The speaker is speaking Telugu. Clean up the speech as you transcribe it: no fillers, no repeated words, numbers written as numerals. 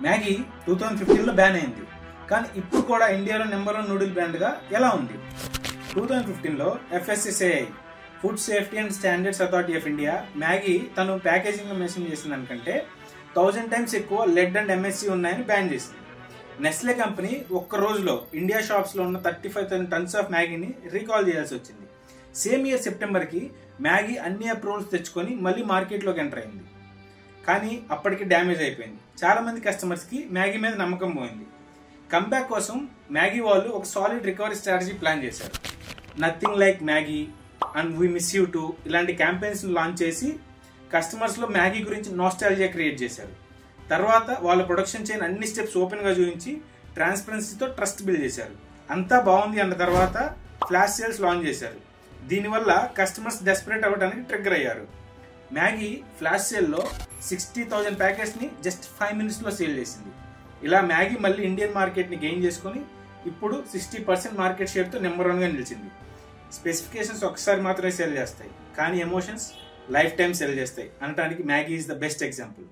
మ్యాగీ 2015లో బ్యాన్ అయింది, కానీ ఇప్పుడు కూడా ఇండియాలో నెంబర్ 1 నూడిల్ బ్రాండ్గా ఎలా ఉంది? 2015లో FSSAI food safety and standards authority of India Maggi తను ప్యాకేజింగ్ మెన్షన్ చేసిన దానికంటే 1000 టైమ్స్ ఎక్కువ లెడ్ అండ్ MSC ఉన్నాయని బ్యాన్ చేసింది. నెస్లే కంపెనీ ఒక్క రోజులో ఇండియా షాప్స్ లో ఉన్న 35,000 టన్స్ ఆఫ్ మ్యాగీని రీకాల్ చేయాల్సి వచ్చింది. సేమ్ ఇయర్ సెప్టెంబర్కి మ్యాగీ అన్ని అప్రూవల్స్ తెచ్చుకొని మళ్ళీ మార్కెట్లోకి ఎంటర్ అయింది, కానీ అప్పటికి డ్యామేజ్ అయిపోయింది. చాలా మంది కస్టమర్స్కి మ్యాగీ మీద నమ్మకం పోయింది. కంబ్యాక్ కోసం మ్యాగీ వాళ్ళు ఒక సాలిడ్ రికవరీ స్ట్రాటజీ ప్లాన్ చేశారు. Nothing like Maggi and we miss you two ఇలాంటి క్యాంపెయిన్స్ లాంచ్ చేసి కస్టమర్స్లో మ్యాగీ గురించి నాస్టాల్జియా క్రియేట్ చేశారు. తర్వాత వాళ్ళ ప్రొడక్షన్ చైన్ అన్ని స్టెప్స్ ఓపెన్గా చూపించి ట్రాన్స్పరెన్సీతో ట్రస్ట్ బిల్డ్ చేశారు. అంతా బాగుంది అన్న తర్వాత ఫ్లాష్ సేల్స్ లాంచ్ చేశారు. దీనివల్ల కస్టమర్స్ డెస్పరేట్ అవ్వడానికి ట్రిగ్గర్ అయ్యారు. మ్యాగీ ఫ్లాష్ సేల్లో 60,000 ప్యాకెట్స్ని జస్ట్ 5 minutesలో సేల్ చేసింది. ఇలా మ్యాగీ మళ్ళీ ఇండియన్ మార్కెట్ని గెయిన్ చేసుకుని ఇప్పుడు 60% మార్కెట్ షేర్తో నెంబర్ 1గా నిలిచింది. స్పెసిఫికేషన్స్ ఒకసారి మాత్రమే సేల్ చేస్తాయి, కానీ ఎమోషన్స్ లైఫ్ టైం సేల్ చేస్తాయి అనడానికి Maggi is the best example.